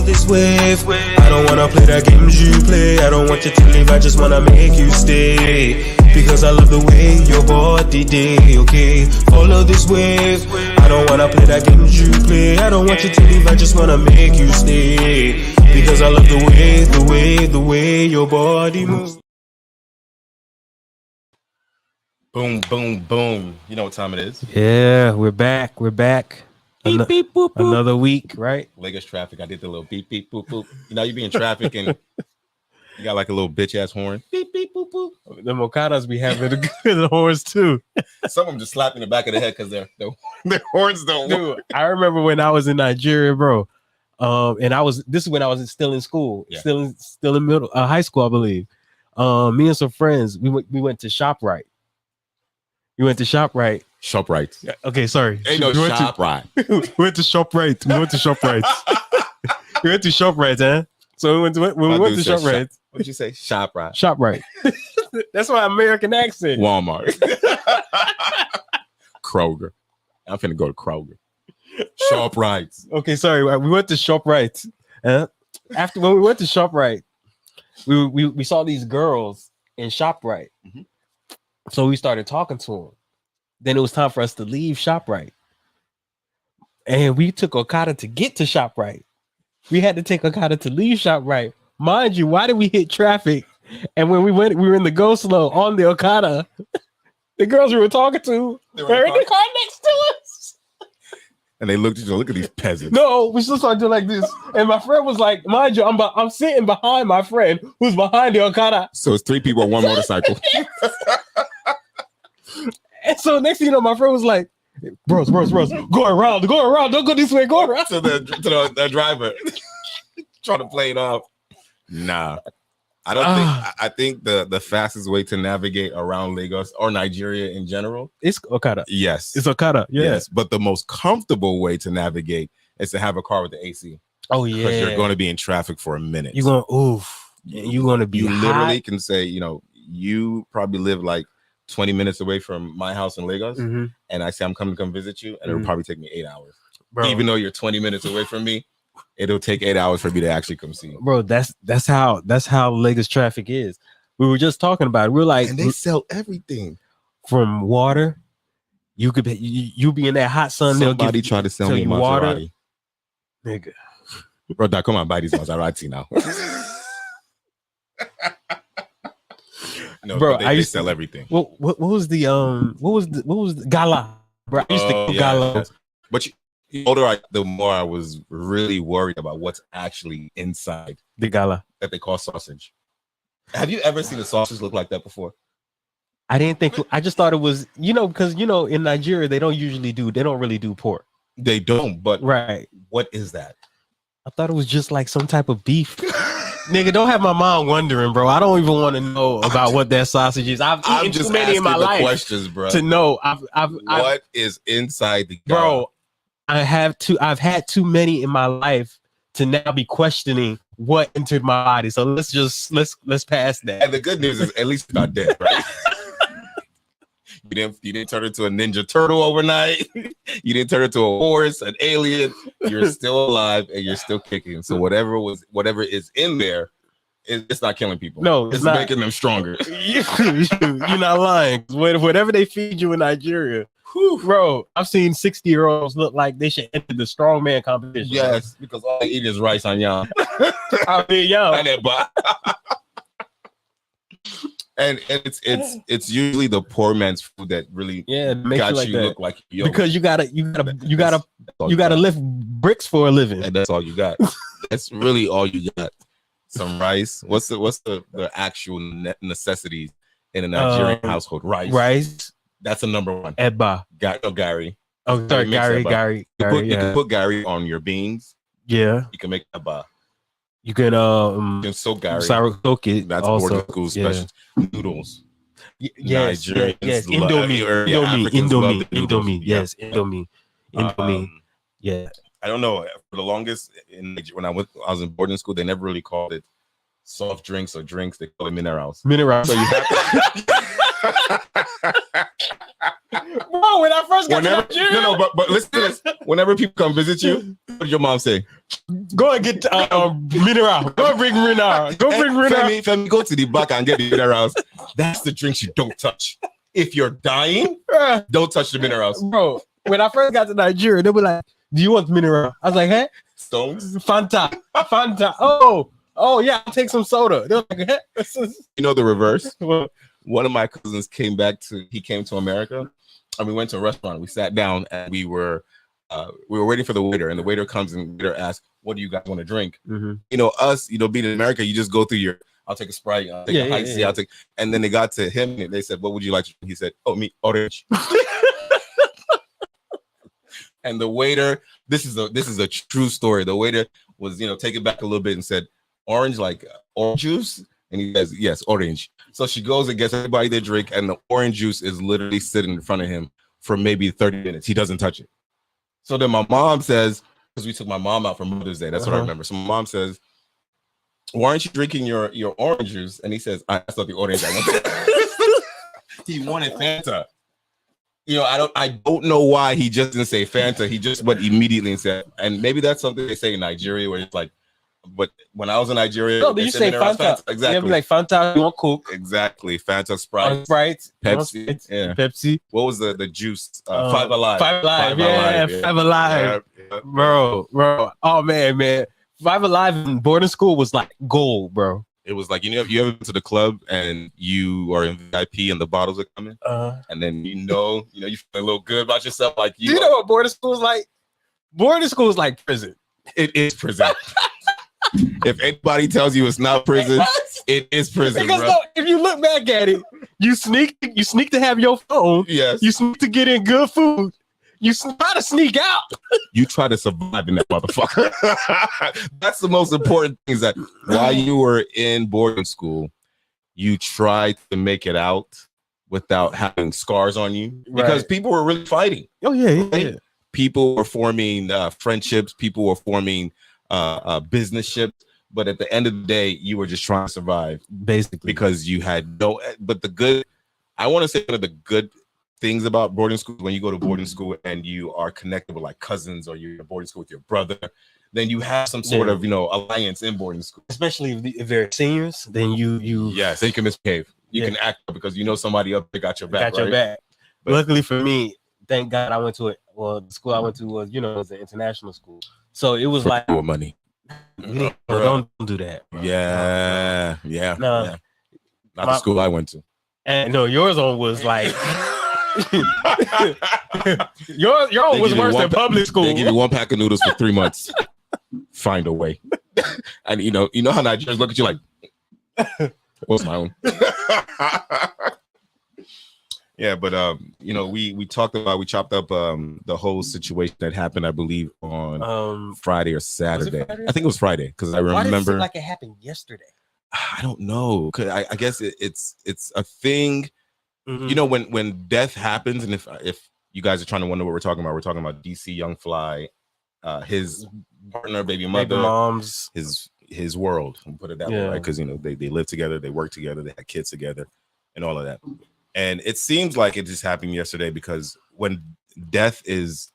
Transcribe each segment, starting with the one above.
this wave. I don't wanna play the games you play. I don't want you to leave, I just wanna make you stay. Because I love the way your body day, okay? Follow this wave. I don't wanna play the games you play. I don't want you to leave, I just wanna make you stay. Because I love the way your body moves. Boom, boom, boom. You know what time it is. Yeah, we're back. Beep, beep, boop, boop. Another week, right? Lagos traffic. I did the little beep, beep, boop, boop. You know, you be in traffic and you got like a little bitch ass horn. Beep, beep, boop, boop. The Mocadas be having the horns too. Some of them just slap in the back of the head because their horns don't work. Dude, I remember when I was in Nigeria, bro. And this is when I was still in school, still in middle high school, I believe. Me and some friends, we went to ShopRite. We went to ShopRite. ShopRite. Okay, sorry. Ain't no ShopRite. We went to ShopRite. We went to ShopRite, huh? So we went to ShopRite. What'd you say? ShopRite. ShopRite. That's my American accent. Walmart. Kroger. I'm finna go to Kroger. ShopRite. Okay, sorry. We went to ShopRite. After when we went to ShopRite, we saw these girls in ShopRite. Mm-hmm. So we started talking to them. Then it was time for us to leave ShopRite. And we took Okada to get to ShopRite. We had to take Okada to leave ShopRite. Mind you, why did we hit traffic? And when we were in the go slow on the Okada. The girls we were talking to were in the car next to us. And they looked at you, look at these peasants. No, we still started doing like this. And my friend was like, mind you, I'm sitting behind my friend who's behind the Okada. So it's 3 people on one motorcycle. And so next thing you know, my friend was like, bros, go around, don't go this way, go around. To the driver. Trying to play it off. Nah. I think the fastest way to navigate around Lagos or Nigeria in general, it's Okada. Yes. It's Okada. Yeah. Yes. But the most comfortable way to navigate is to have a car with the AC. Oh, yeah. Because you're going to be in traffic for a minute. You're going, oof. You're going to be You hot. literally can say, you probably live like 20 minutes away from my house in Lagos. Mm-hmm. And I say, I'm coming to come visit you. And it'll probably take me 8 hours. Bro. Even though you're 20 minutes away from me, it'll take 8 hours for me to actually come see you. Bro, that's how Lagos traffic is. We were just talking about it. We're like, and they sell everything from water. You could be you be in that hot sun. Somebody try to sell me Maserati. Water. Nigga. Bro, come on, buy these Maserati now. No, bro, they used sell to, everything. What was the Gala? Bro, I used to go Gala. Yes. But the more I was really worried about what's actually inside the Gala that they call sausage. Have you ever seen a sausage look like that before? I didn't think. I just thought it was, because in Nigeria they don't really do pork. They don't, but right. What is that? I thought it was just like some type of beef. Nigga, don't have my mom wondering, bro. I don't even want to know about what that sausage is. I've eaten too many in my life questions, bro. To know. What is inside the Gala? Bro, I've had too many in my life to now be questioning what entered my body. So let's pass that. And the good news is at least you're not dead, right? You didn't turn into a Ninja Turtle overnight. You didn't turn into a horse, an alien. You're still alive and you're still kicking. So whatever is in there, it's not killing people. No, it's not making them stronger. You're not lying. Whatever they feed you in Nigeria, bro, I've seen 60-year-olds look like they should enter the strongman competition. Yes, because all they eat is rice and yam. I mean, yam. And it's usually the poor man's food that really got you look like because you gotta lift bricks for a living, and that's all you got. That's really all you got. Some rice. What's the actual necessities in a Nigerian household? Rice. That's the number one. Eba. Gari. Oh, sorry, Gary. You can put Gary on your beans. Yeah. You can make Eba. You can soak Gary. Soak it. That's also boarding school special. Noodles. Yes. Indomie. Yes, Indomie. Yeah. I don't know. For the longest, when I was in boarding school, they never really called it soft drinks or drinks. They call it minerals. Minerals. So you have Bro, when I first got to Nigeria, but listen to this. Whenever people come visit you, what did your mom say? go and get mineral. Go bring mineral. Go bring mineral. Femi, go to the back and get the minerals. That's the drinks you don't touch. If you're dying, don't touch the minerals. Bro, when I first got to Nigeria, they were like, "Do you want mineral?" I was like, "Hey, Stones, Fanta." Oh yeah, I'll take some soda. They're like, "Hey." You know the reverse. One of my cousins came to America, and we went to a restaurant. We sat down and we were waiting for the waiter, and the waiter comes and the waiter asks, "What do you guys want to drink?" Mm-hmm. You know, us, being in America, you just go through your, I'll take a Sprite, I'll take a Icy, I'll take, and then they got to him and they said, "What would you like to drink?" He said, "Oh, me, orange." And the waiter, this is a true story. The waiter was, take it back a little bit and said, "Orange, like orange juice?" And he says, "Yes, orange." So she goes and gets everybody their drink, and the orange juice is literally sitting in front of him for maybe 30 minutes. He doesn't touch it. So then my mom says, because we took my mom out for Mother's Day, that's what I remember. So my mom says, "Why aren't you drinking your orange juice?" And he says, "That's not the orange I wanted." He wanted Fanta. I don't know why he just didn't say Fanta. He just went immediately and said, and maybe that's something they say in Nigeria where it's like, but when I was in Nigeria, no, you say Fanta. Exactly. You be like Fanta, you want Coke? Exactly. Fanta, Sprite, Pepsi. Yeah. Pepsi. What was the juice? Five Alive. Five Alive. Five Alive. Yeah. Bro. Oh man. Five Alive in boarding school was like gold, bro. It was like, you ever been to the club and you are in VIP and the bottles are coming, and then you feel a little good about yourself, like you know what boarding school is like? Boarding school is like prison. It is prison. If anybody tells you it's not prison, it is prison. Because bro. If you look back at it, you sneak to have your phone. Yes. You sneak to get in good food. You try to sneak out. You try to survive in that motherfucker. That's the most important thing, is that while you were in boarding school, you tried to make it out without having scars on you, because people were really fighting. Oh yeah. People were forming friendships. People were forming business ships. But at the end of the day, you were just trying to survive, basically, because you had no. But I want to say one of the good things about boarding school, when you go to boarding school and you are connected with like cousins, or you're in boarding school with your brother, then you have some sort of alliance in boarding school. Especially if they're seniors, then you yes, then you can misbehave. You can act because somebody up there got your back. But luckily for me, thank God I went to it. Well, the school I went to was, it was an international school, so it was like more money. Don't do that. Bro. Yeah. Not the school I went to. And no, yours on was like your own was worse than public school. They give you one pack of noodles for 3 months. Find a way. And you know how Nigerians look at you like, what's my own? Yeah, but we chopped up the whole situation that happened, I believe, on Friday or Saturday. I think it was Friday, because I remember. Why did it seem like it happened yesterday? I don't know. Cause I guess it's a thing. Mm-hmm. When death happens, and if you guys are trying to wonder what we're talking about DC Young Fly, his partner, baby moms, his world. We'll put it that way, right? Because they live together, they work together, they had kids together, and all of that. And it seems like it just happened yesterday, because when death is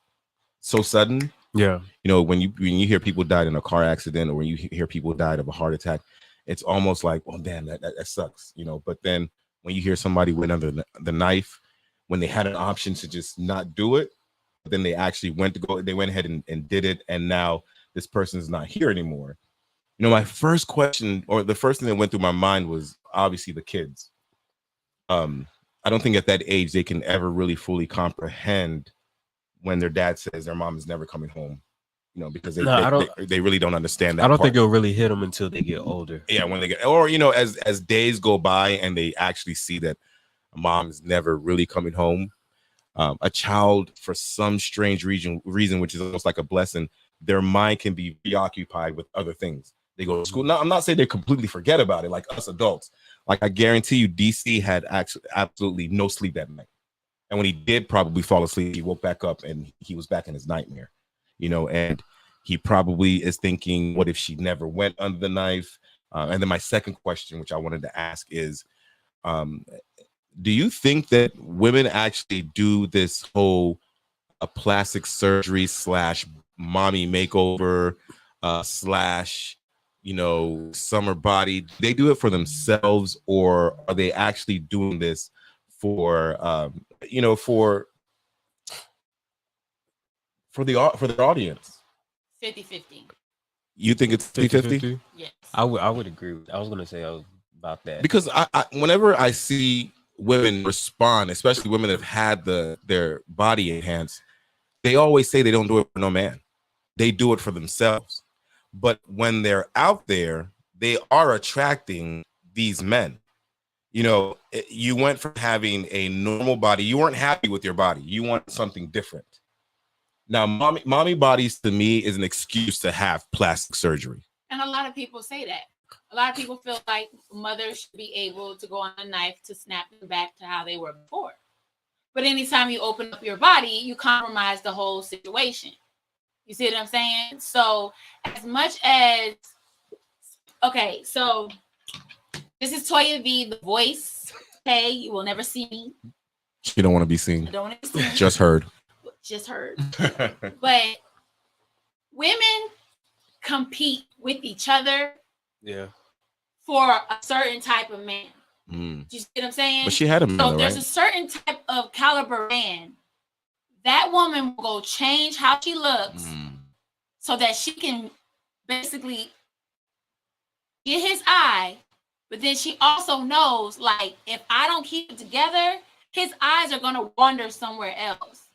so sudden, when you hear people died in a car accident, or when you hear people died of a heart attack, it's almost like, oh damn, that sucks, But then when you hear somebody went under the knife, when they had an option to just not do it, but then they actually went ahead and did it, and now this person is not here anymore. My first question, or the first thing that went through my mind, was obviously the kids. I don't think at that age they can ever really fully comprehend when their dad says their mom is never coming home, because they really don't understand that. I don't think it'll really hit them until they get older. Yeah, when they get, or as days go by and they actually see that mom is never really coming home. A child, for some strange reason, which is almost like a blessing, their mind can be preoccupied with other things. They go to school. Now, I'm not saying they completely forget about it like us adults. Like, I guarantee you, DC had absolutely no sleep that night. And when he did probably fall asleep, he woke back up and he was back in his nightmare, and he probably is thinking, what if she never went under the knife? And then my second question, which I wanted to ask, is do you think that women actually do this whole a plastic surgery / mommy makeover / summer body? They do it for themselves, or are they actually doing this for for their audience? 50-50. You think it's 50-50? Yes. I would agree. I was gonna say about that Because I whenever I see women respond, especially women that have had their body enhanced, they always say they don't do it for no man. They do it for themselves. But when they're out there, they are attracting these men. You went from having a normal body. You weren't happy with your body. You want something different. Now, mommy bodies to me is an excuse to have plastic surgery. And a lot of people say that. A lot of people feel like mothers should be able to go on a knife to snap them back to how they were before. But anytime you open up your body, you compromise the whole situation. You see what I'm saying? So as much as, okay, so this is Toya V, the voice. Okay, you will never see me. She don't want to be seen. I don't want to be seen. Just heard. Just heard. But women compete with each other for a certain type of man. Do you see what I'm saying? But she had a man, so there's right? a certain type of caliber man. That woman will go change how she looks so that she can basically get his eye. But then she also knows, like, if I don't keep it together, his eyes are going to wander somewhere else.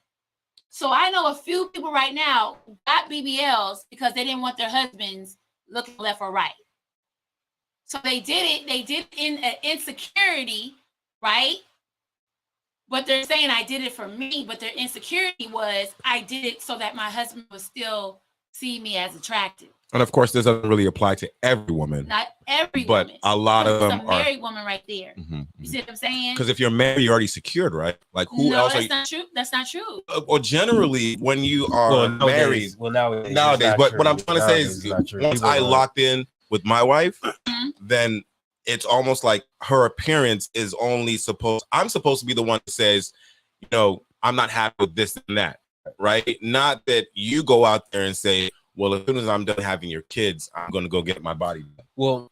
So I know a few people right now got BBLs because they didn't want their husbands looking left or right. So they did it. They did it in an insecurity, right? But they're saying I did it for me, but their insecurity was I did it so that my husband would still see me as attractive. And of course, this doesn't really apply to every woman. Not every but woman. A lot of them a are. married woman right there. You see what I'm saying? Because if you're married, you're already secured, right? Like who else? That's not true. That's not true. Or generally, when you are married, nowadays. But what I'm trying to say is, once I locked in with my wife, then it's almost like her appearance is only I'm supposed to be the one that says, I'm not happy with this and that, right? Not that you go out there and say, well, as soon as I'm done having your kids, I'm going to go get my body done. Well,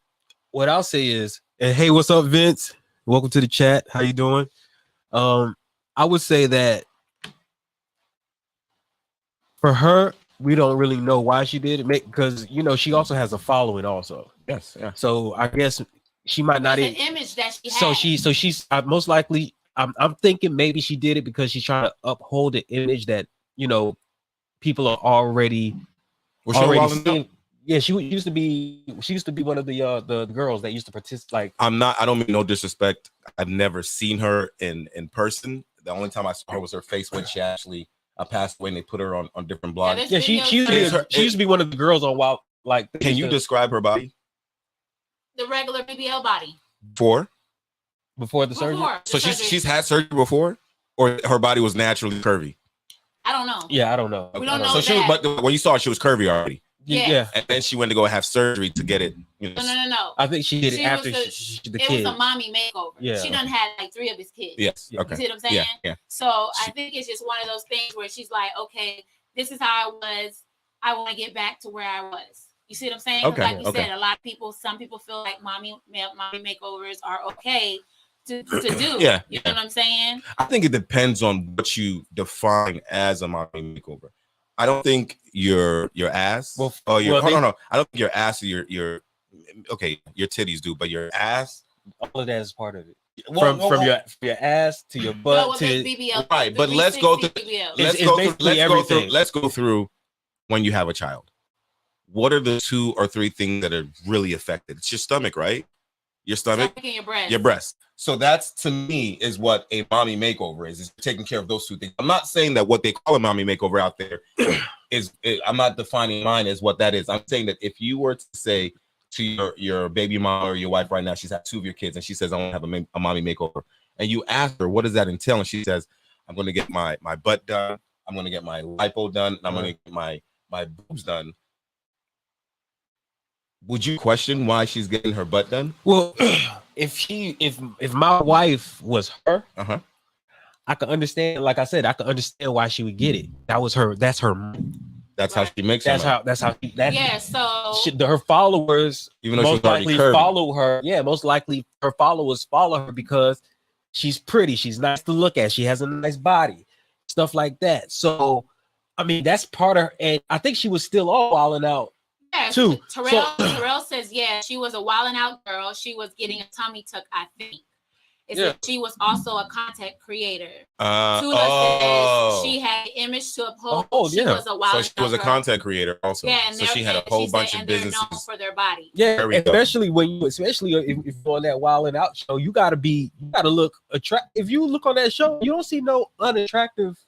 what I'll say is, and hey, what's up, Vince? Welcome to the chat. How you doing? I would say that for her, we don't really know why she did it, because she also has a following, also. Yes, yeah. So I guess she might not. It's an image that she has. So she's most likely. I'm thinking maybe she did it because she's trying to uphold the image that people are already. Yeah, she used to be one of the girls that used to participate. I don't mean no disrespect. I've never seen her in person. The only time I saw her was her face when she actually passed away, and they put her on different blogs. Yeah, she used to be one of the girls on Wild. Like, can you describe her body? The regular BBL body. Before the surgery. So she's had surgery before, or her body was naturally curvy. I don't know. Yeah, I don't know. We don't know. So but when you saw her, she was curvy already. Yeah. And then she went to go have surgery to get it. No. I think she did it after the kid. It was a mommy makeover. Yeah. She done had like 3 of his kids. Yes. Okay. You see what I'm saying? Yeah. So I think it's just one of those things where she's like, okay, this is how I was. I want to get back to where I was. You see what I'm saying? Okay. Like you said, some people feel like mommy makeovers are okay to do. Yeah. You know what I'm saying? I think it depends on what you define as a mommy makeover. I don't think your ass. No. I don't think your ass or your titties do, but your ass. All of that is part of it. From your ass to your butt to BBL, right. But let's go through when you have a child. What are the 2 or 3 things that are really affected? It's your stomach, right? Your stomach and your breast. Your breast. So that's, to me, is what a mommy makeover is taking care of those 2 things. I'm not saying that what they call a mommy makeover out there I'm not defining mine as what that is. I'm saying that if you were to say to your baby mom or your wife right now, she's had 2 of your kids, and she says, I want to have a mommy makeover. And you ask her, what does that entail? And she says, I'm going to get my butt done. I'm going to get my lipo done. And I'm going to get my boobs done. Would you question why she's getting her butt done? Well, if my wife was her, Uh-huh. I could understand. Like I said, I could understand why she would get it. That's her. That's That's how she makes her money. Yeah, so her followers Even though she was most already likely curvy. follow her. Yeah, most likely her followers follow her because she's pretty. She's nice to look at. She has a nice body, stuff like that. So, I mean, that's part of. And I think she was still all wilding out yeah, too. Terrell says, yeah, she was a wilding out girl. She was getting a tummy tuck, I think. She was also a content creator. Tula says she had an image to uphold. She was a wild. So she was a content creator also. Yeah, so she had a whole bunch of businesses known for their body. Yeah, especially if you're on that Wild and Out show, you gotta look attractive. If you look on that show, you don't see no unattractive.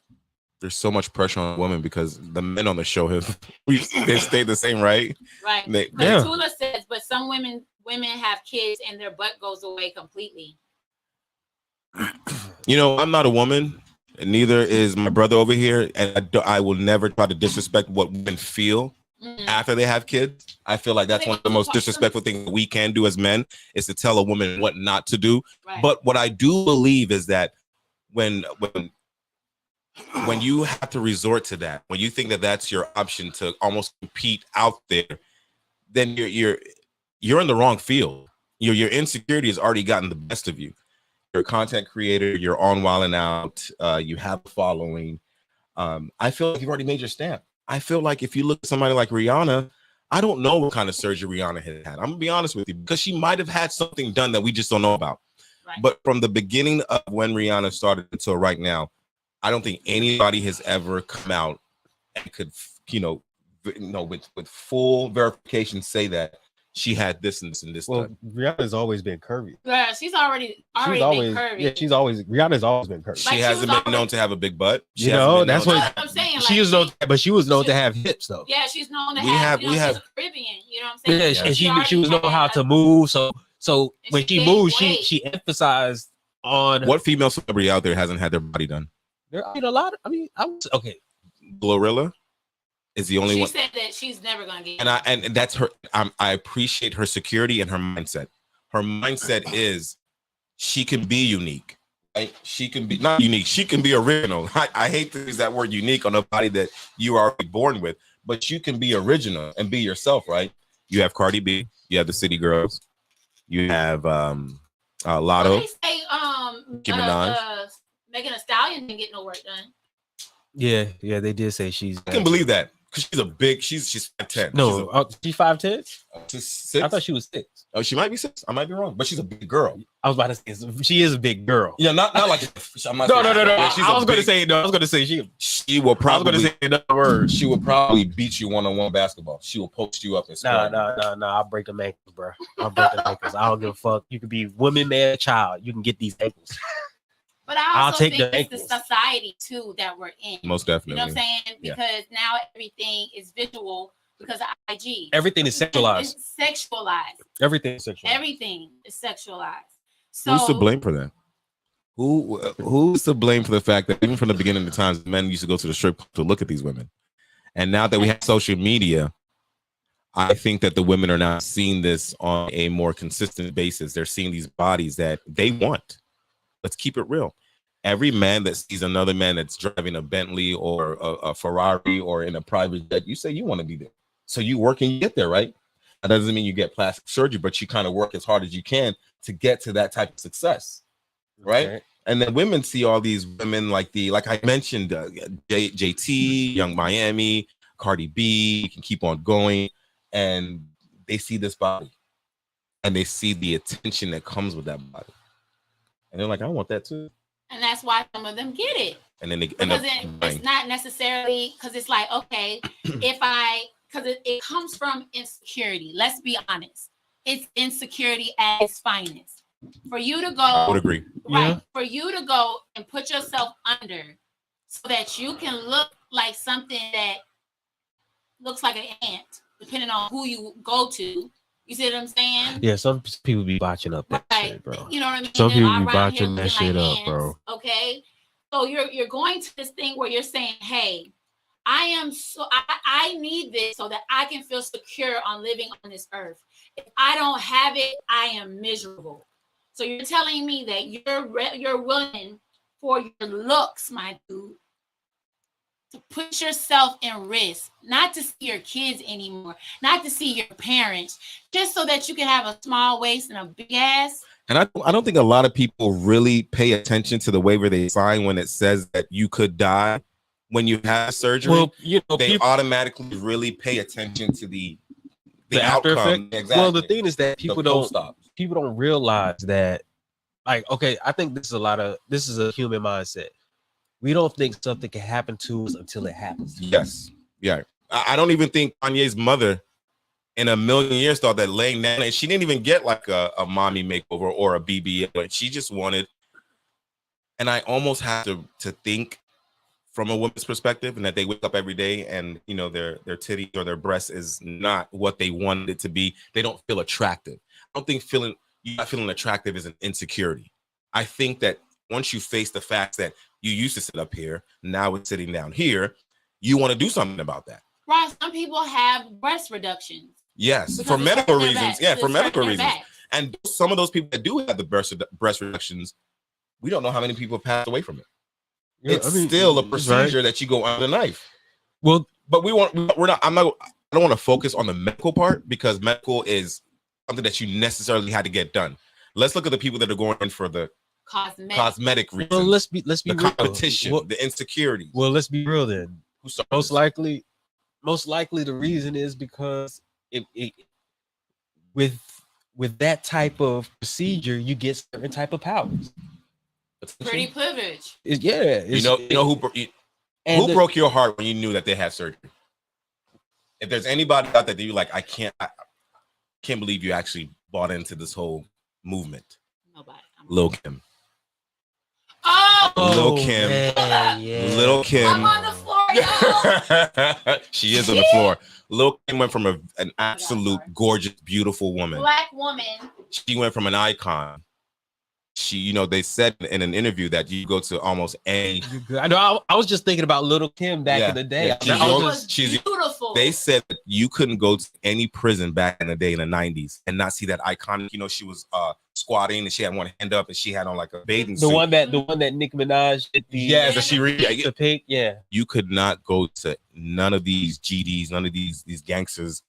There's so much pressure on women because the men on the show they stayed the same, right? Right. Tula says, but some women have kids and their butt goes away completely. You know, I'm not a woman, and neither is my brother over here, and I will never try to disrespect what women feel after they have kids. I feel like that's one of the most disrespectful things we can do as men is to tell a woman what not to do. Right. But what I do believe is that when you have to resort to that, when you think that that's your option to almost compete out there, then you're in the wrong field. Your insecurity has already gotten the best of you. You're a content creator, you're on Wild and Out, you have a following. I feel like you've already made your stamp. I feel like if you look at somebody like Rihanna, I don't know what kind of surgery Rihanna has had. I'm gonna be honest with you, because she might have had something done that we just don't know about. Right. But from the beginning of when Rihanna started until right now, I don't think anybody has ever come out and could, with full verification say that she had this and this and this. Well, Rihanna's always been curvy. Yeah, she's always been curvy. Yeah, Rihanna's always been curvy. She hasn't been known to have a big butt. That's what I'm saying. She was known, but she was known to have hips, though. Yeah, she's known to have. She's a Caribbean. You know what I'm saying? Yeah, and she was known how to move. So when she moved, she emphasized on what female celebrity out there hasn't had their body done. A lot. Okay. Glorilla is the only one. She said that she's never gonna get. And that's her. I appreciate her security and her mindset. Her mindset is she can be unique. Right? She can be not unique. She can be original. I hate to use that word unique on a body that you are born with, but you can be original and be yourself. Right? You have Cardi B. You have the City Girls. You have Lotto. Well, they say Nicki Minaj. Megan Thee Stallion didn't get no work done. Yeah, they did say she's. I can believe that because she's a big. She's 5'10". No, she's 5'10". She's 6. I thought she was 6. Oh, she might be 6. I might be wrong, but she's a big girl. I was about to say she is a big girl. Yeah, not like. No. I was going to say she will probably. I was going to say another word. She will probably beat you one-on-one basketball. She will post you up and score. No. I'll break them ankles, bro. I'll break them ankles. I don't give a fuck. You can be woman, man, child. You can get these ankles. But I also think it's the society too that we're in. Most definitely. You know what I'm saying? Because now everything is visual because of IG. Everything is sexualized. It's sexualized. Everything is sexualized. Everything is sexualized. So who's to blame for that? Who's to blame for the fact that even from the beginning of the times, men used to go to the strip club to look at these women, and now that we have social media, I think that the women are now seeing this on a more consistent basis. They're seeing these bodies that they want. Let's keep it real. Every man that sees another man that's driving a Bentley or a Ferrari or in a private jet, you say you want to be there. So you work and you get there, right? That doesn't mean you get plastic surgery, but you kind of work as hard as you can to get to that type of success, right? Okay. And then women see all these women like I mentioned, JT, Young Miami, Cardi B, you can keep on going, and they see this body and they see the attention that comes with that body. And they're like, I want that too. And that's why some of them get it. And then they it's not necessarily because it's like, okay, because it comes from insecurity. Let's be honest. It's insecurity at its finest. For you to go, I would agree. Right. Yeah. For you to go and put yourself under so that you can look like something that looks like an ant, depending on who you go to. You see what I'm saying? Yeah, some people be botching up that shit, bro. You know what I mean? Some people be botching that shit up, bro. Okay, so you're going to this thing where you're saying, "Hey, I need this so that I can feel secure on living on this earth. If I don't have it, I am miserable." So you're telling me that you're willing for your looks, my dude, to put yourself in risk, not to see your kids anymore, not to see your parents, just so that you can have a small waist and a big ass. And I don't think a lot of people really pay attention to the waiver they sign when it says that you could die when you have surgery. Well, you know, they automatically really pay attention to the after outcome. effect. Exactly. Well, the thing is that people don't realize that. Like, okay, I think this is a human mindset. We don't think something can happen to us until it happens. Yes. Yeah. I don't even think Kanye's mother in a million years thought that laying down, and she didn't even get like a mommy makeover or a BBL, but she just wanted, and I almost have to think from a woman's perspective, and that they wake up every day and, you know, their titty or their breast is not what they wanted it to be. They don't feel attractive. I don't think you're not feeling attractive is an insecurity. I think that once you face the fact that you used to sit up here, now it's sitting down here, you want to do something about that. Right. Some people have breast reductions. Yes, for medical reasons. Yeah, for medical reasons. And some of those people that do have the breast reductions, we don't know how many people passed away from it. Yeah, it's still a procedure that you go under the knife. Well, but I don't want to focus on the medical part, because medical is something that you necessarily had to get done. Let's look at the people that are going in for the cosmetic reasons. Well, let's be the real. Competition, the insecurity. Well, let's be real then. Most likely the reason is because with that type of procedure, you get certain type of powers. Pretty privilege. You know who broke your heart when you knew that they had surgery? If there's anybody out there that you like, I can't believe you actually bought into this whole movement. Nobody. Lil' Kim. Oh, Lil' Kim. Yeah. Lil' Kim. I'm on the floor, y'all. She is on the floor. Lil' Kim went from an absolute gorgeous, beautiful woman. Black woman. She went from an icon. They said in an interview that you go to almost any. I know. I was just thinking about Lil' Kim back in the day. Yeah. She's beautiful. They said that you couldn't go to any prison back in the day in the 90s and not see that iconic. You know, she was squatting and she had one hand up and she had on like a bathing suit. The one that Nicki Minaj did. The pink. Yeah. You could not go to none of these GDs, none of these gangsters.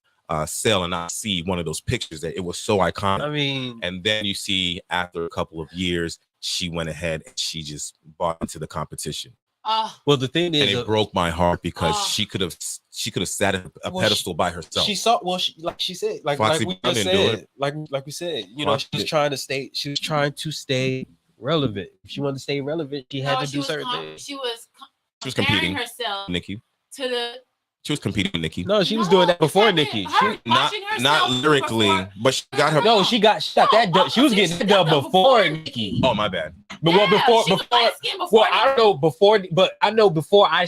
Sell and not see one of those pictures that it was so iconic. I mean, and then you see after a couple of years, she went ahead and she just bought into the competition. Well, the thing is, and it broke my heart because she could have sat at a pedestal by herself. She saw, like she said, like we just said, like we said, you know, she was trying to stay relevant. If she wanted to stay relevant, she had to do certain things. She was competing herself, Nicki. She was competing with Nicki. No, she was doing that before Nicki. Not lyrically, but she got her. No, she got that done. She was getting that done before Nicki. Oh, my bad. But before. Well, I don't know before, but I know before I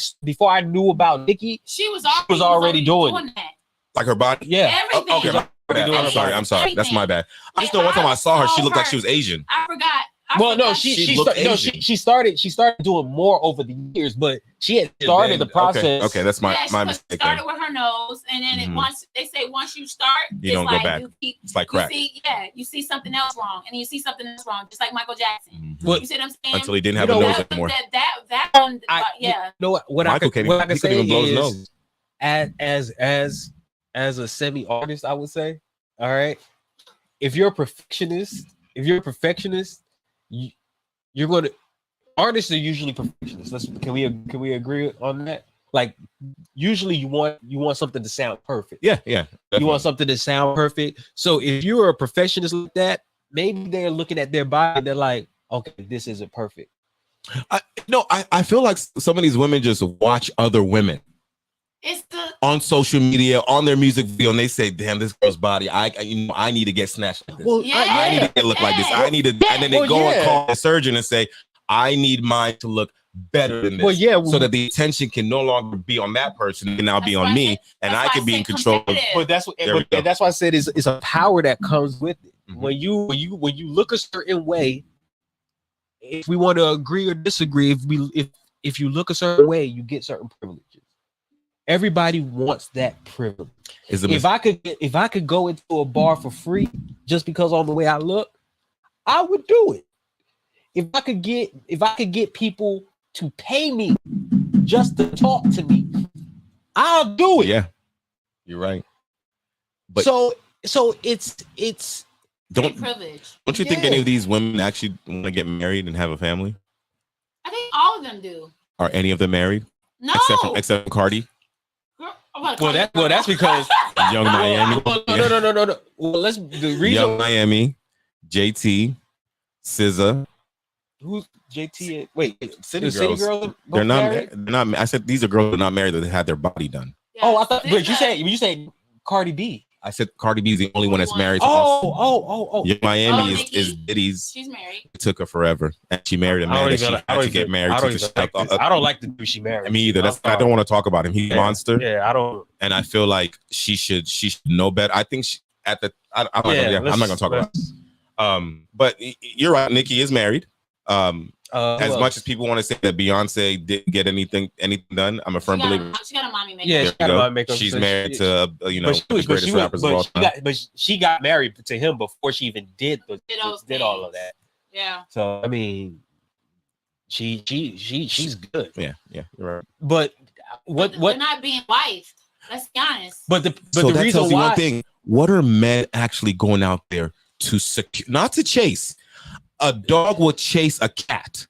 knew about Nicki, she was already doing that. Like her body. Yeah. Everything. Okay. I'm sorry. That's my bad. I just know one time I saw her, she looked like she was Asian. I forgot. She started doing more over the years, but she had started the process. Okay, that's my mistake. Started with her nose, and then once you start, you don't go back. It's like crack. You see something else wrong, and then you see something else wrong, just like Michael Jackson. You see what I'm saying? Until he didn't have a nose anymore. That one, yeah. You know what I can say is, as a semi artist, I would say, all right, if you're a perfectionist, you're going to. Artists are usually perfectionists. Can we agree on that? Like, usually you want something to sound perfect. Yeah. Definitely. You want something to sound perfect. So if you're a perfectionist like that, maybe they're looking at their body and they're like, okay, this isn't perfect. I feel like some of these women just watch other women. On social media, on their music video, and they say, "Damn, this girl's body, I need to get snatched like this. I need to look like this. I need to," and then they go and call a surgeon and say, "I need mine to look better than this." So that the attention can no longer be on that person, it can now be on me, and I can be in control. But that's why I said it's a power that comes with it. When you look a certain way, if we want to agree or disagree, if you look a certain way, you get certain privileges. Everybody wants that privilege. If I could go into a bar for free just because of the way I look, I would do it. If I could get people to pay me just to talk to me, I'll do it. Yeah, you're right. But so it's don't privilege. Don't you think any of these women actually want to get married and have a family? I think all of them do. Are any of them married? No, except Cardi. Well, that's because Young Miami. No. Well, the reason Young Miami, JT, SZA. Who's JT? Wait, City City Girls. Girls. They're not. I said these are girls that are not married that had their body done. Yeah, Oh, I thought. But you said Cardi B. I said Cardi B is the only one that's married to Oh. Young Miami Nicki, is Diddy's. She's married. It took her forever, and she married a man that she had to get married to. I don't like the dude she married. Me either. I don't want to talk about him. He's a monster. Yeah, I don't. And I feel like she should know better. I think I'm not going to talk about it. But you're right. Nicki is married. As much as people want to say that Beyonce didn't get anything done, I'm a firm believer. She got a mommy makeover. Yeah, she got a mommy makeover. She's married to the greatest rappers of all time. But she got married to him before she even did all of that. Yeah. So I mean, she's good. Yeah, you're right. But what? They're not being wife. Let's be honest. So the reason tells you one thing: what are men actually going out there to secure? Not to chase. A dog will chase a cat,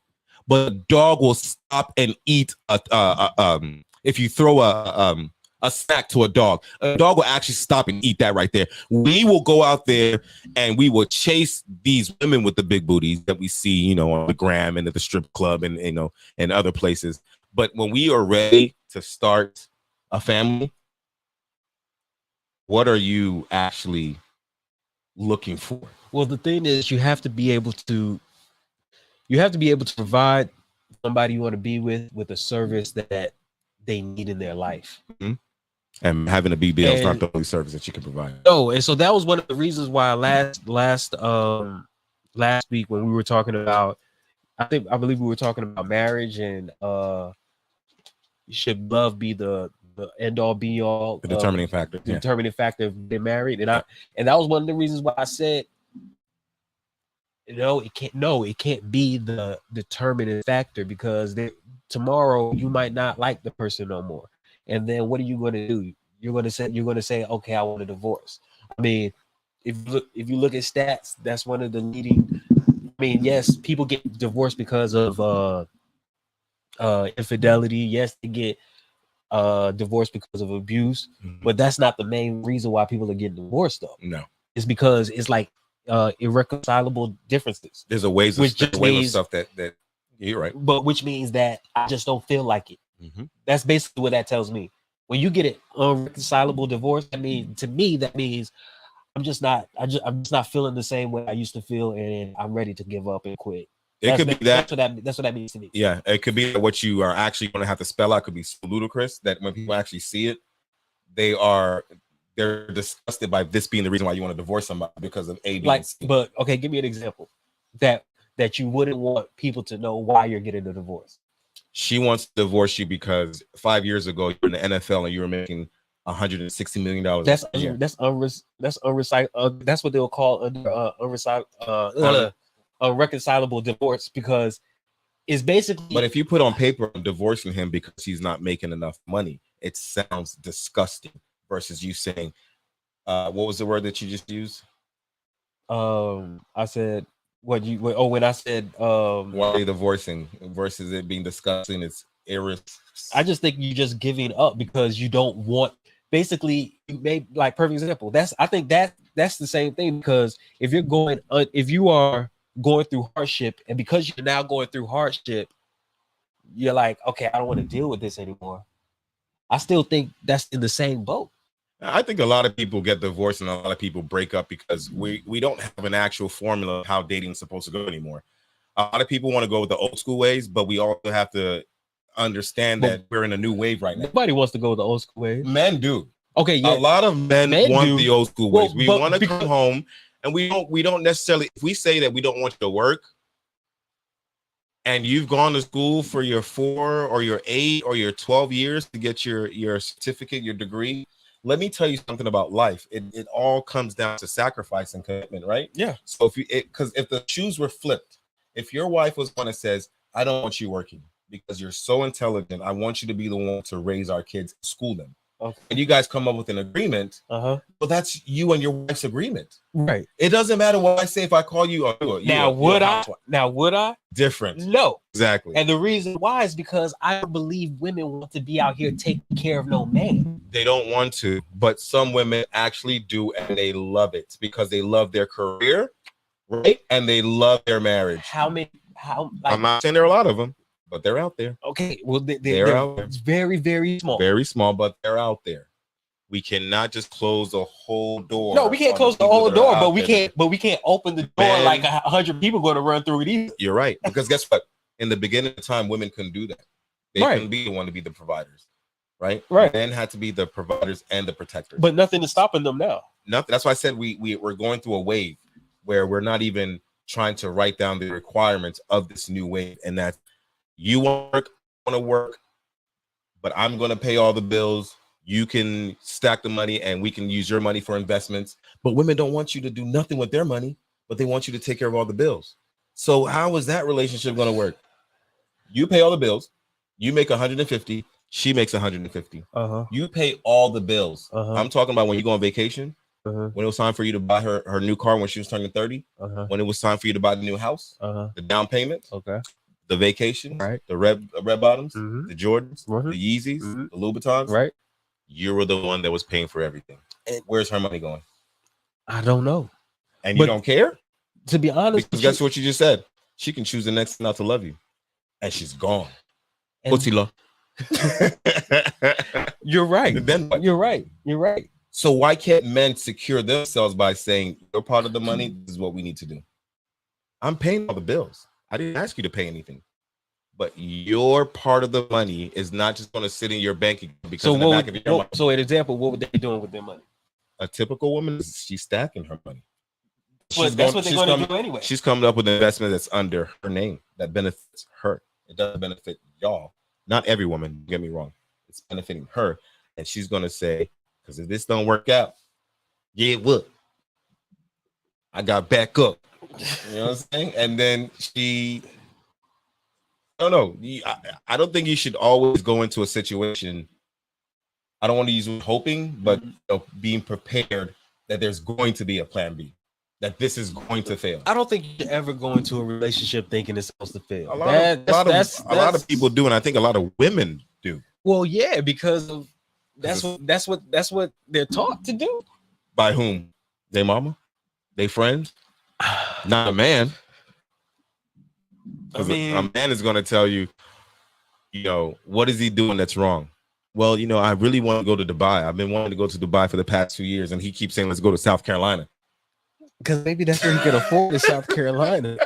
but a dog will stop and eat if you throw a snack to a dog will actually stop and eat that right there. We will go out there and we will chase these women with the big booties that we see, on the gram and at the strip club and and other places. But when we are ready to start a family, what are you actually looking for? Well, the thing is, you have to be able to provide somebody you want to be with a service that they need in their life. Mm-hmm. And having a BBL is not the only service that you can provide. No, and so that was one of the reasons why last week when we were talking about, I believe we were talking about marriage and should love be the end all be all, the determining factor, determining factor of being married, and that was one of the reasons why I said, it can't be the determining factor, because tomorrow you might not like the person no more, and then what are you going to do? You're going to say, okay, I want a divorce. I mean, if you look at stats, that's one of the leading. I mean, yes, people get divorced because of infidelity. Yes, they get divorced because of abuse, but that's not the main reason why people are getting divorced, though. No, it's because it's like irreconcilable differences. There's a ways of stuff that you're right, but which means that I just don't feel like it. Mm-hmm. That's basically what that tells me. When you get an irreconcilable divorce, to me that means I'm just not feeling the same way I used to feel, and I'm ready to give up and quit. That's what that means to me. Yeah, it could be that what you are actually going to have to spell out could be so ludicrous that when people actually see it, they're disgusted by this being the reason why you want to divorce somebody because of A, B, and C. But okay, give me an example that you wouldn't want people to know why you're getting a divorce. She wants to divorce you because 5 years ago you were in the NFL and you were making $160 million. That's unrecycled. That's what they'll call unreconcilable divorce, because it's basically. But if you put on paper I'm divorcing him because he's not making enough money, it sounds disgusting. Versus you saying, what was the word that you just used? I said when I said why are you divorcing, versus it being disgusting. It's I just think you're just giving up because you don't want. Basically, you made like perfect example. I think that's the same thing, because if you are going through hardship, and because you're now going through hardship, you're like, okay, I don't want to deal with this anymore. I still think that's in the same boat. I think a lot of people get divorced and a lot of people break up because we don't have an actual formula of how dating is supposed to go anymore. A lot of people want to go with the old school ways, but we also have to understand that we're in a new wave right now. Nobody wants to go with the old school ways. Men do. Okay, yeah. A lot of men want the old school ways. We want to come home, and we don't necessarily. If we say that we don't want you to work, and you've gone to school for your 4 or your 8 or your 12 years to get your certificate, your degree, let me tell you something about life. It all comes down to sacrifice and commitment, right? Yeah. So because if the shoes were flipped, if your wife was one that says, I don't want you working because you're so intelligent, I want you to be the one to raise our kids, school them. Okay. And you guys come up with an agreement. Well, that's you and your wife's agreement. Right. It doesn't matter what I say if I call you. Would I? Different. No. Exactly. And the reason why is because I don't believe women want to be out here taking care of no man. They don't want to, but some women actually do, and they love it because they love their career, right? And they love their marriage. I'm not saying there are a lot of them, but they're out there. Okay, well, they're out there. It's very, very small. Very small, but they're out there. We cannot just close the whole door. No, we can't close the whole door, but we can't open the door like 100 people going to run through it either. You're right, because guess what? In the beginning of the time, women couldn't do that. They couldn't be the one to be the providers, right? Right. Men had to be the providers and the protectors. But nothing is stopping them now. Nothing. That's why I said we're going through a wave where we're not even trying to write down the requirements of this new wave, and that you want to work, but I'm going to pay all the bills. You can stack the money and we can use your money for investments. But women don't want you to do nothing with their money, but they want you to take care of all the bills. So how is that relationship going to work? You pay all the bills. You make 150. She makes 150. You pay all the bills. I'm talking about when you go on vacation, when it was time for you to buy her new car when she was turning 30, when it was time for you to buy the new house, the down payment, the vacation, the red bottoms, the Jordans, the Yeezys, the Louboutins, right? You were the one that was paying for everything. And where's her money going? I don't know. And you don't care? To be honest, because guess what you just said? She can choose the next not to love you, and she's gone. You're right. Then what? You're right. You're right. So why can't men secure themselves by saying, you're part of the money, this is what we need to do? I'm paying all the bills. I didn't ask you to pay anything. But your part of the money is not just going to sit in your bank account because so in the back of your money. So an example, what would they be doing with their money? A typical woman, she's stacking her money. Well, that's what they're going to do anyway. She's coming up with an investment that's under her name that benefits her. It doesn't benefit y'all. Not every woman, don't get me wrong. It's benefiting her. And she's going to say, because if this don't work out, yeah, what? I got back up. You know what I'm saying? And then I don't know. I don't think you should always go into a situation. I don't want to use hoping, but being prepared that there's going to be a plan B, that this is going to fail. I don't think you should ever go into a relationship thinking it's supposed to fail. A lot of people do, and I think a lot of women do. Well, yeah, because of that's what they're taught to do. By whom? Their mama? Their friends? Not a man. I mean, a man is going to tell you, what is he doing that's wrong? Well, I really want to go to Dubai. I've been wanting to go to Dubai for the past 2 years, and he keeps saying, let's go to South Carolina. Because maybe that's what he can afford in South Carolina.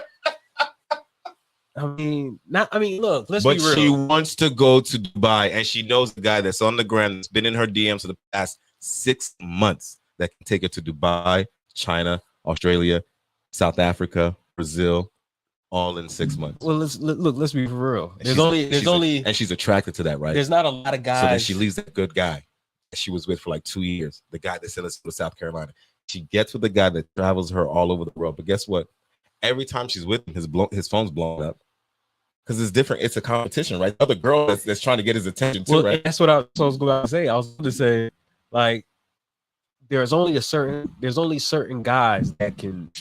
Look, let's be real. But she wants to go to Dubai, and she knows the guy that's on the ground that's been in her DMs for the past 6 months that can take her to Dubai, China, Australia, South Africa, Brazil, all in 6 months. Well, let's be for real. And she's attracted to that, right? There's not a lot of guys. So then she leaves that good guy that she was with for like 2 years, the guy that sent us to South Carolina. She gets with the guy that travels her all over the world. But guess what? Every time she's with him, his phone's blown up. Because it's different. It's a competition, right? The other girl that's trying to get his attention too, right? That's what I was going to say. I was going to say, like, there's only certain guys that can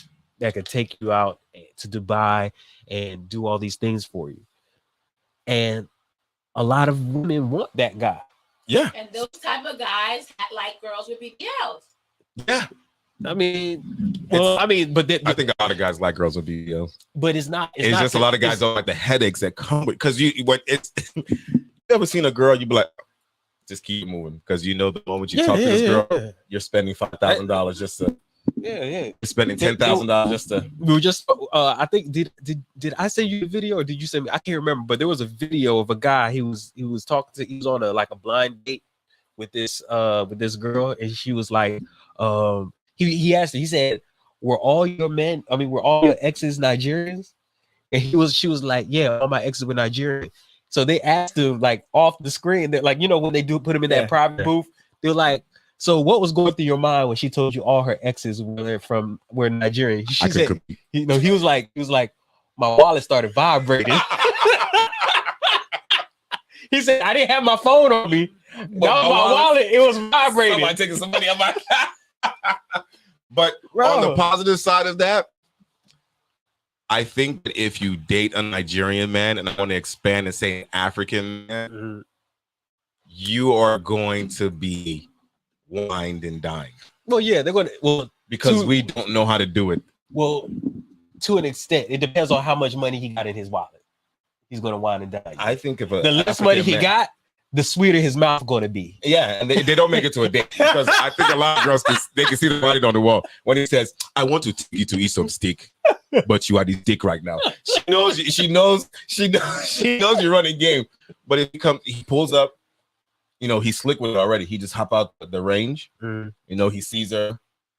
take you out to Dubai and do all these things for you. And a lot of women want that guy. Yeah. And those type of guys like girls with BBLs. Yeah. I think a lot of guys like girls with BBLs. But it's not. It's just a lot of guys don't like the headaches that come with, because you ever seen a girl, you be like, just keep moving, because the moment you talk to this girl, you're spending $5,000 just to. You're spending $10,000 just to. We were just. I think did I send you the video or did you send me? I can't remember, but there was a video of a guy. He was on a blind date with this girl, and she was like, he asked her, he said, were all your exes Nigerians? And she was like, yeah, all my exes were Nigerian. So they asked him, like, off the screen, that, like, when they do put him in that private booth, they're like, So what was going through your mind when she told you all her exes were Nigerian? She said, he was like, my wallet started vibrating. He said, I didn't have my phone on me. My wallet, it was vibrating. Somebody taking some money out my But on the positive side of that, I think that if you date a Nigerian man, and I want to expand and say an African man, you are going to be wined and dined. Well, yeah, they're going to. Because we don't know how to do it. Well, to an extent, it depends on how much money he got in his wallet. He's going to wine and dine. I think if the less money he got, the sweeter his mouth going to be. Yeah, and they don't make it to a date because I think a lot of girls they can see the writing on the wall when he says, "I want to take you to eat some steak, but you are the steak right now." She knows you're running game. But if he pulls up, he's slick with it already. He just hop out the range. He sees her,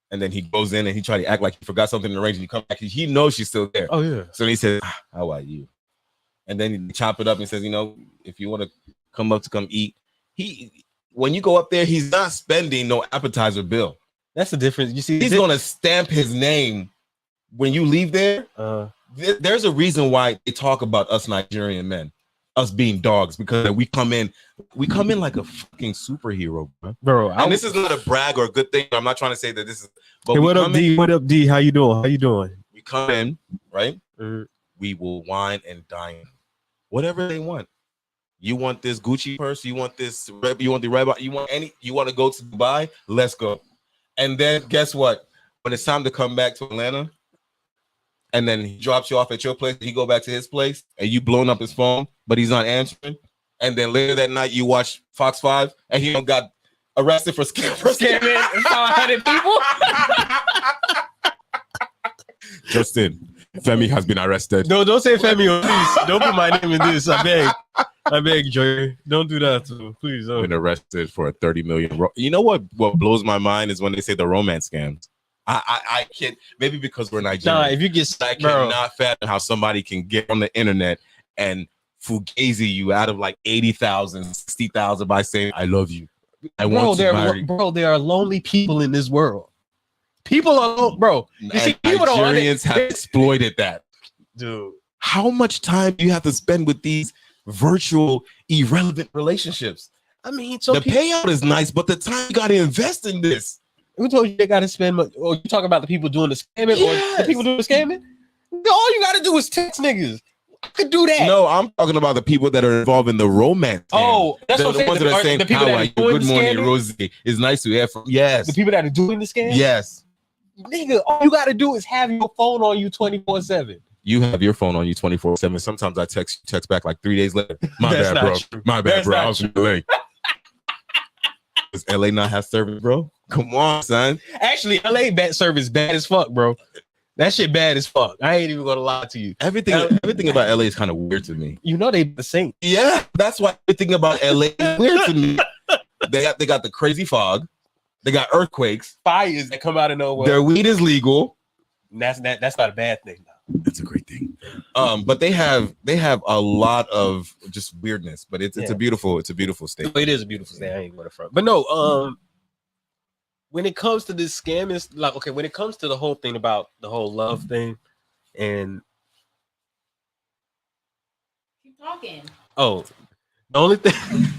and then he goes in and he try to act like he forgot something in the range, and he comes back. He knows she's still there. Oh yeah. So he says, "How are you?" And then he chop it up and says, if you want to come up to come eat, when you go up there, he's not spending no appetizer bill. That's the difference. You see, he's going to stamp his name when you leave there. There's a reason why they talk about us Nigerian men, us being dogs, because we come in like a fucking superhero, bro. And this is not a brag or a good thing. I'm not trying to say that this is. But hey, what up, D? What up, D? How you doing? We come in, right? We will wine and dine, whatever they want. You want this Gucci purse? You want this? You want the Reebok? You want to go to Dubai? Let's go. And then guess what? When it's time to come back to Atlanta, and then he drops you off at your place, he go back to his place, and you blowing up his phone, but he's not answering. And then later that night, you watch Fox 5, and he got arrested for scamming 100 people. Justin, Femi has been arrested. No, don't say Femi, please. Don't put my name in this. I beg, Joy. Don't do that, please. Been arrested for a 30 million. You know what blows my mind is when they say the romance scams. I can't. Maybe because we're Nigerian. Nah, if you get, I cannot fathom how somebody can get on the internet and fugazi you out of like 80,000, 60,000 by saying I love you. I want to marry. Bro, there are lonely people in this world. People are bro. You see, people Nigerians have exploited that, dude. How much time do you have to spend with these virtual, irrelevant relationships? I mean, the payout is nice, but the time you got to invest in this. Who told you they got to spend? Or you talking about the people doing the scamming, or the people doing the scamming? All you got to do is text niggas. I could do that. No, I'm talking about the people that are involved in the romance. Oh, that's what I'm saying. The ones that are saying, the people that are doing good morning, Rosie. It's nice to hear from. Yes. The people that are doing the scam. Yes. Nigga, all you got to do is have your phone on you 24/7. You have your phone on you 24/7. Sometimes I text back like 3 days later. My bad, bro. True. My bad, bro. I was in LA. Does LA not have service, bro? Come on, son. Actually, LA service bad as fuck, bro. That shit bad as fuck. I ain't even gonna lie to you. Everything about LA is kind of weird to me. You know they the same. Yeah, that's why everything about LA is weird to me. They got the crazy fog. They got earthquakes, fires that come out of nowhere. Their weed is legal. And that's not a bad thing, though. That's a great thing. But they have a lot of just weirdness. But it's a beautiful state. It is a beautiful state. I ain't going to front. But no, when it comes to this scam, it's like, okay, when it comes to the whole thing about the whole love thing, and keep talking. Oh, the only thing.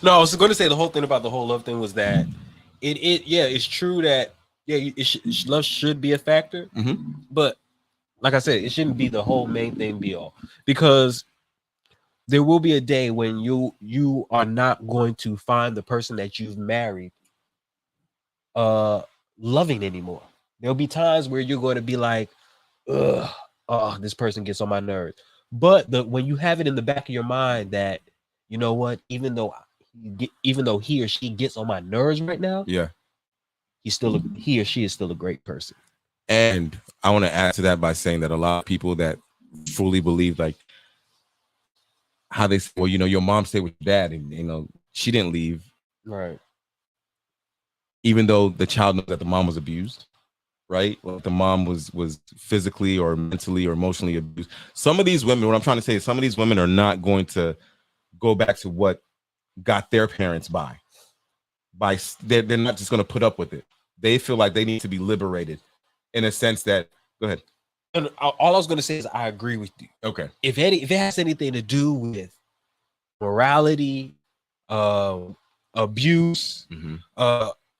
No, I was going to say the whole thing about the whole love thing was that it's true that love should be a factor, but like I said, it shouldn't be the whole main thing be all, because there will be a day when you are not going to find the person that you've married loving anymore. There'll be times where you're going to be like, this person gets on my nerves. But when you have it in the back of your mind that, you know what, even though he or she gets on my nerves right now, he or she is still a great person. And I want to add to that by saying that a lot of people that fully believe, like how they say, well, your mom stayed with your dad, and she didn't leave, right? Even though the child knows that the mom was abused, right? Like the mom was physically or mentally or emotionally abused. Some of these women, what I'm trying to say is, some of these women are not going to go back to what got their parents by. they're not just going to put up with it. They feel like they need to be liberated in a sense that, go ahead. And all I was going to say is I agree with you. Okay. If it has anything to do with morality, abuse,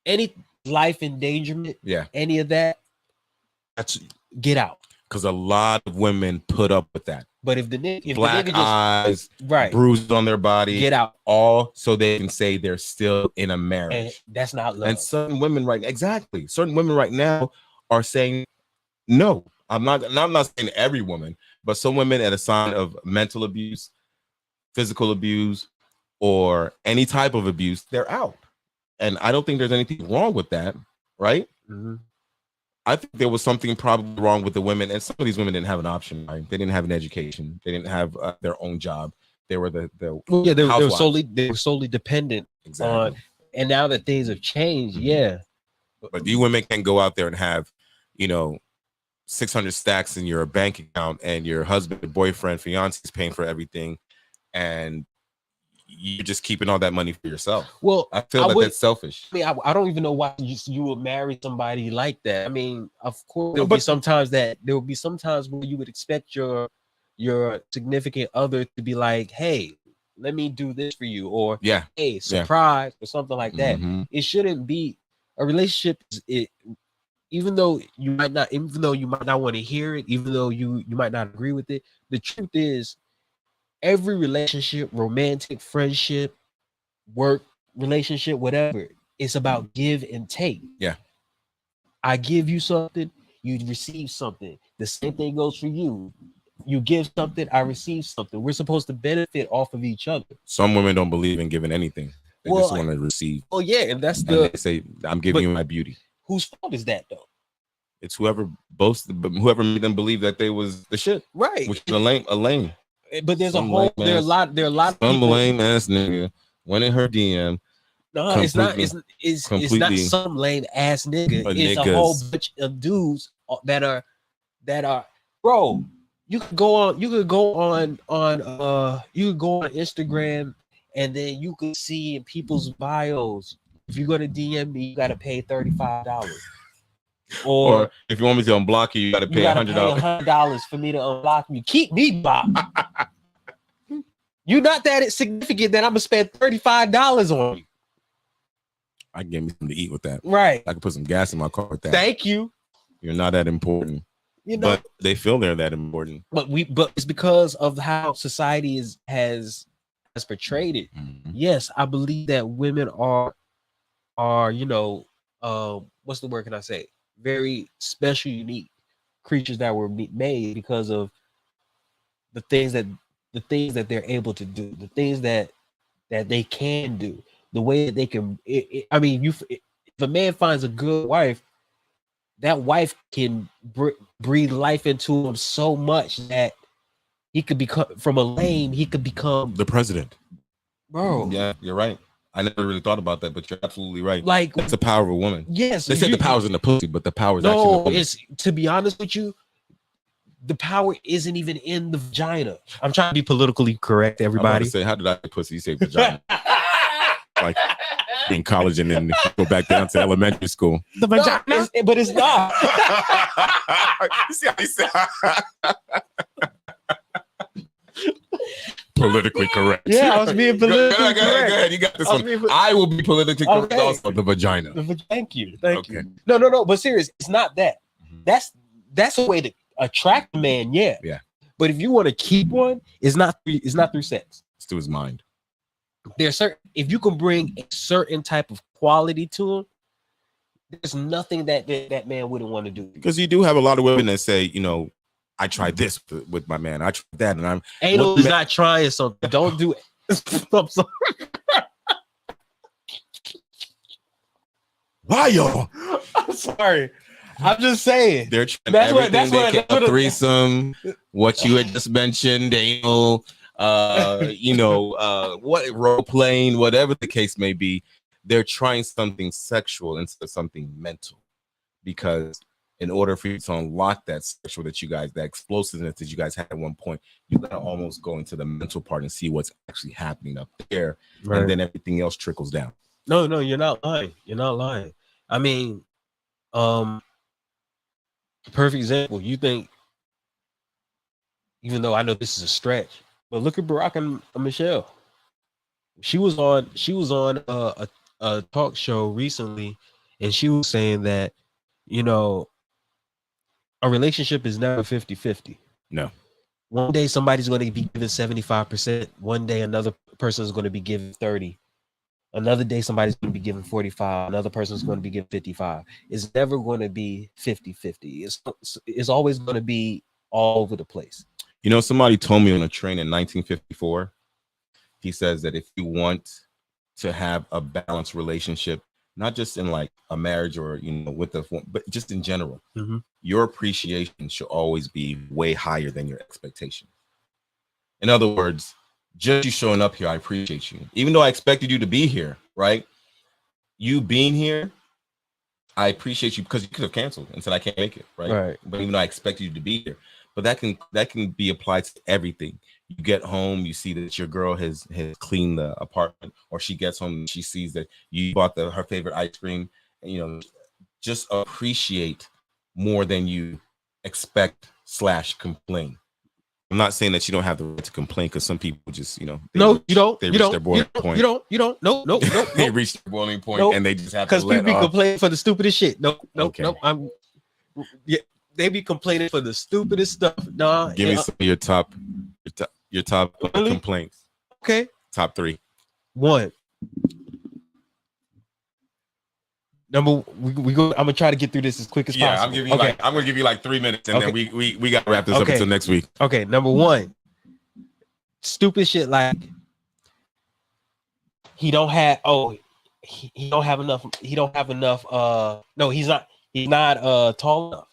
any life endangerment, any of that, that's get out. Because a lot of women put up with that. But if black the nigga eyes, bruises on their body, get out, all so they can say they're still in a marriage. And that's not love. And certain women certain women right now are saying, no, I'm not saying every woman, but some women at a sign of mental abuse, physical abuse, or any type of abuse, they're out. And I don't think there's anything wrong with that, right? I think there was something probably wrong with the women, and some of these women didn't have an option. Right? They didn't have an education. They didn't have their own job. They were they were solely dependent on. And now that things have changed, But you women can go out there and have, 600 stacks in your bank account, and your husband, boyfriend, fiance is paying for everything, and you're just keeping all that money for yourself. Well, I feel that's selfish. I mean, I don't even know why you would marry somebody like that. I mean, of course, there will be sometimes where you would expect your significant other to be like, "Hey, let me do this for you," or "Hey, surprise," or something like that. It shouldn't be a relationship. Even though you might not want to hear it, even though you might not agree with it, the truth is, every relationship, romantic, friendship, work relationship, whatever, it's about give and take. I give you something, you receive something. The same thing goes for you. You give something, I receive something. We're supposed to benefit off of each other. Some women don't believe in giving anything. They just want to receive. Oh yeah, and they say, I'm giving you my beauty. Whose fault is that though? It's whoever made them believe that they was the shit. Right. Which is a lame. But there's there are a lot of some lame ass nigga went in her DM. No, it's not some lame ass nigga. It's a whole bunch of dudes that are bro. You could go on Instagram, and then you could see in people's bios, if you go to DM me, you gotta pay $35. Or if you want me to unblock you, you gotta pay $100 for me to unblock you. Keep me blocked. You're not that significant that I'm gonna spend $35 on you. I can get me something to eat with that. Right. I can put some gas in my car with that. Thank you. You're not that important. But they feel they're that important. But it's because of how society has portrayed it. Yes, I believe that women are what's the word can I say? Very special, unique creatures that were made because of the things that they're able to do, the things that they can do, the way that they can. If a man finds a good wife, that wife can breathe life into him so much that he could become from a lame. He could become the president, bro. Yeah, you're right. I never really thought about that, but you're absolutely right. Like, that's the power of a woman. Yes, they said the power's in the pussy, but the power is actually in the woman. It's, to be honest with you, the power isn't even in the vagina. I'm trying to be politically correct, everybody. Say, how did I say pussy? You say vagina. Like in college and then go back down to elementary school. The vagina, but it's not. You see how he said? Politically correct. Yeah, I was being politically correct. Go ahead. You got this one. I will be politically correct also. The vagina. Thank you. You. No. But serious, it's not that. That's a way to attract a man. Yeah. But if you want to keep one, it's not through sex. It's through his mind. There's if you can bring a certain type of quality to him, there's nothing that man wouldn't want to do. Because you do have a lot of women that say, I tried this with my man. I tried that, and I'm anal is not trying something. Don't do it. I'm sorry. Why, y'all? I'm sorry. I'm just saying. They're trying a threesome. What you had just mentioned, anal. What role playing, whatever the case may be. They're trying something sexual instead of something mental, because in order for you to unlock that sexual that explosiveness that you guys had at one point, you gotta almost go into the mental part and see what's actually happening up there, right. And then everything else trickles down. No, you're not lying. You're not lying. I mean, perfect example. You think, even though I know this is a stretch, but look at Barack and Michelle. She was on a talk show recently, and she was saying that, you know, a relationship is never 50-50. No. One day somebody's going to be given 75%. One day another person is going to be given 30. Another day somebody's going to be given 45. Another person's going to be given 55. It's never going to be 50-50. It's always going to be all over the place. You know, somebody told me on a train in 1954, he says that if you want to have a balanced relationship, not just in like a marriage or, you know, with but just in general, your appreciation should always be way higher than your expectation. In other words, just you showing up here, I appreciate you. Even though I expected you to be here, right? You being here, I appreciate you because you could have canceled and said, I can't make it, right? But even though I expected you to be here, but that can be applied to everything. You get home, you see that your girl has cleaned the apartment, or she gets home and she sees that you bought her favorite ice cream. And, you know, just appreciate more than you expect / complain. I'm not saying that you don't have the right to complain, because some people just, you know, you don't. They reach their boiling point. You don't. No. They reach their boiling point, and they just have to let off. Because people complain for the stupidest shit. No. Okay. They be complaining for the stupidest stuff. Nah. Give me some of your top really? Complaints. Okay. Top 3. 1. We go. I'm gonna try to get through this as quick as possible. I'm gonna give you like 3 minutes, and then we gotta wrap this up until next week. Okay. Number 1, stupid shit like he don't have enough. No, he's not tall enough.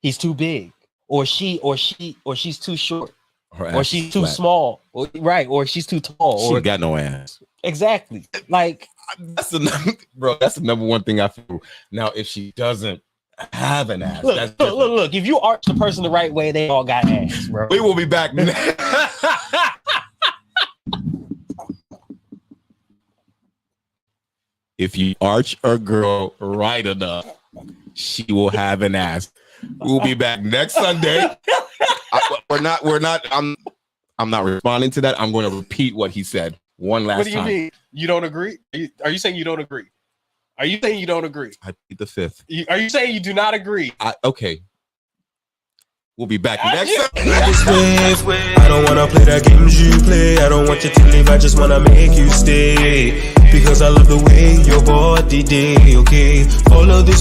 He's too big, or she's too short, or she's too small, or she's too tall. She ain't got no ass. Exactly. Like that's the number one thing I feel. Now, if she doesn't have an ass, look. If you arch the person the right way, they all got ass, bro. We will be back. If you arch a girl right enough, she will have an ass. We'll be back next Sunday. I'm not responding to that. I'm going to repeat what he said one last time. What do you mean? You don't agree? Are you saying you don't agree? Are you saying you don't agree? I plead the 5th. Are you saying you do not agree? Okay. We'll be back next Sunday. I don't wanna play the games you play. I don't want you to leave. I just wanna make you stay, because I love the way your body day. Okay, follow this.